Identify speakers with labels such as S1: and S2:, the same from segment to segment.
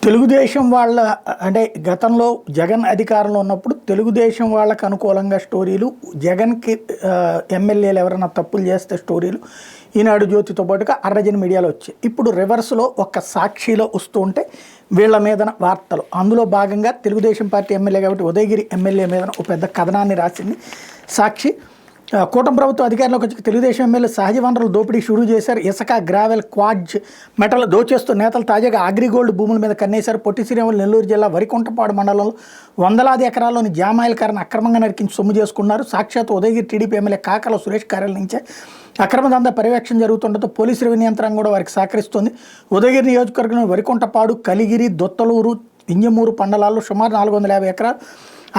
S1: తెలుగుదేశం వాళ్ళ అంటే గతంలో జగన్ అధికారంలో ఉన్నప్పుడు తెలుగుదేశం వాళ్ళకు అనుకూలంగా స్టోరీలు, జగన్కి ఎమ్మెల్యేలు ఎవరైనా తప్పులు చేస్తే స్టోరీలు ఈనాడు జ్యోతితో పాటుగా అర్రజన్ మీడియాలో వచ్చాయి. ఇప్పుడు రివర్స్లో ఒక సాక్షిలో వస్తూ ఉంటే వీళ్ళ మీద వార్తలు. అందులో భాగంగా తెలుగుదేశం పార్టీ ఎమ్మెల్యే కాబట్టి ఉదయగిరి ఎమ్మెల్యే మీద ఒక పెద్ద కథనాన్ని రాసింది సాక్షి. కూటమి ప్రభుత్వం అధికారంలోకి వచ్చి తెలుగుదేశం ఎమ్మెల్యే సహజ వనరులు దోపిడీ షురూ చేశారు. ఇసుక, గ్రావెల్, క్వాడ్జ్, మెటల్ దోచేస్తూ నేతలు తాజాగా అగ్రిగోల్డ్ భూముల మీద కన్నేశారు. పొట్టి శ్రీరాములు నెల్లూరు జిల్లా వరికుంటపాడు మండలంలో వందలాది ఎకరాల్లోని జామాయిల కారణ అక్రమంగా నరికించి సొమ్ము చేసుకున్నారు. సాక్షాత్ ఉదయగిరి టీడీపీ ఎమ్మెల్యే కాకల సురేష్ కార్యాలయం నుంచే అక్రమ దందా పర్యవేక్షణ జరుగుతుండటంతో పోలీసు రెవెన్యూ యంత్రాంగం కూడా వారికి సహకరిస్తుంది. ఉదయగిరి నియోజకవర్గంలో వరికుంటపాడు, కలిగిరి, దొత్తలూరు, ఇంజమూరు మండలాల్లో సుమారు 450 ఎకరాలు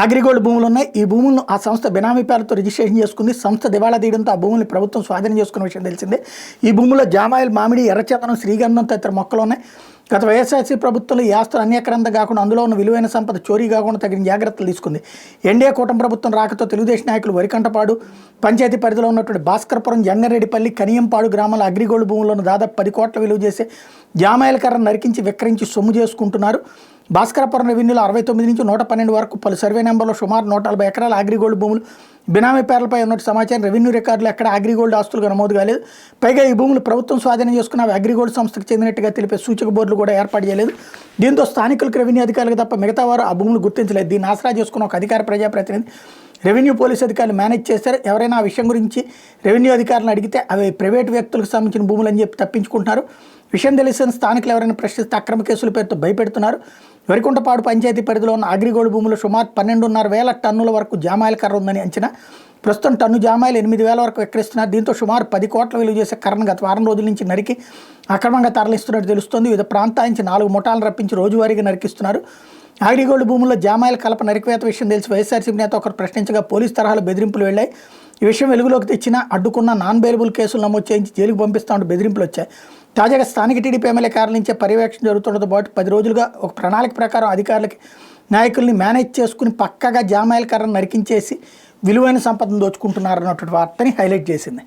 S1: అగ్రిగోల్డ్ భూములు ఉన్నాయి. ఈ భూములను ఆ సంస్థ బినామీ పేరుతో రిజిస్ట్రేషన్ చేసుకుంది. సంస్థ దివాళా తీయడంతో ఆ భూముల్ని ప్రభుత్వం స్వాధీనం చేసుకున్న విషయం తెలిసిందే. ఈ భూముల్లో జామాయిల్, మామిడి, ఎర్రచందనం, శ్రీగంధం తదితర మొక్కలు ఉన్నాయి. గత వైఎస్ఆర్సీ ప్రభుత్వంలో ఈ ఆస్తులు అన్యాక్రాంతం కాకుండా అందులో ఉన్న విలువైన సంపద చోరీ కాకుండా తగిన జాగ్రత్తలు తీసుకుంది. ఎన్డీఏ కూటమి ప్రభుత్వం రాకతో తెలుగుదేశం నాయకులు వరికంటపాడు పంచాయతీ పరిధిలో ఉన్నటువంటి భాస్కరపురం, జంగారెడ్డిపల్లి, కనియంపాడు గ్రామాల అగ్రిగోల్డ్ భూములను దాదాపు 10 కోట్ల విలువ చేసే జామాయిల కర్రను నరికించి విక్రయించి సొమ్ము చేసుకుంటున్నారు. భాస్కరపురం రెవెన్యూలో 69 నుంచి 112 వరకు పలు సర్వే నెంబర్లో సుమారు 140 ఎకరాల అగ్రిగోల్డ్ భూములు బినామీ పేర్లపై ఉన్నట్టు సమాచారం. రెవెన్యూ రికార్డులు ఎక్కడ అగ్రిగోల్డ్ ఆస్తులుగా నమోదు కాలేదు. పైగా ఈ భూములు ప్రభుత్వం స్వాధీనం చేసుకున్న అగ్రిగోల్డ్ సంస్థకు చెందినట్టుగా తెలిపే సూచక బోర్డులు కూడా ఏర్పాటు చేయలేదు. దీంతో స్థానికులకు, రెవెన్యూ అధికారులకు తప్ప మిగతా వారు ఆ భూములు గుర్తించలేదు. దీన్ని ఆసరా చేసుకున్న ఒక అధికార ప్రజాప్రతినిధి రెవెన్యూ పోలీసు అధికారులు మేనేజ్ చేశారు. ఎవరైనా ఆ విషయం గురించి రెవెన్యూ అధికారులను అడిగితే అవి ప్రైవేటు వ్యక్తులకు సంబంధించిన భూములు అని చెప్పి తప్పించుకుంటున్నారు. విషయం తెలిసిన స్థానికులు ఎవరైనా ప్రశ్నిస్తే అక్రమ కేసుల పేరుతో భయపెడుతున్నారు. వరికుంటపాడు పంచాయతీ పరిధిలో ఉన్న అగ్రిగోల్డ్ భూములు సుమారు 12,500 టన్నుల వరకు జామాయిల కర్ర ఉందని అంచనా. ప్రస్తుతం టన్ను జామాయిలు 8,000 వరకు విక్రయిస్తున్నారు. దీంతో సుమారు 10 కోట్ల విలువ చేసే కర్రను గత వారం రోజుల నుంచి నరికి అక్రమంగా తరలిస్తున్నట్టు తెలుస్తోంది. వివిధ ప్రాంతాల నుంచి 4 ముఠాలను రప్పించి రోజువారీగా నరికిస్తున్నారు. అగ్రిగోల్డ్ భూముల్లో జామాయిల కలప నరికివేత విషయం తెలిసి వైఎస్ఆర్సీపీ నేత ఒకరు ప్రశ్నించగా పోలీసు తరహాలో బెదిరింపులు వెళ్లాయి. ఈ విషయం వెలుగులోకి తెచ్చినా అడ్డుకున్న నాన్ బెయిలబుల్ కేసులు నమోదు చేయించి జైలుకు పంపిస్తామంటూ బెదిరింపులు వచ్చాయి. తాజాగా స్థానిక టీడీపీ ఎమ్మెల్యే కార్యాలయం నుంచే పర్యవేక్షణ జరుగుతుండటంతో పాటు 10 రోజులుగా ఒక ప్రణాళిక ప్రకారం అధికారులకి, నాయకుల్ని మేనేజ్ చేసుకుని పక్కగా జామాయిల కర్రను నరికించేసి విలువైన సంపదను దోచుకుంటున్నారన్నటువంటి వార్తని హైలైట్ చేసింది.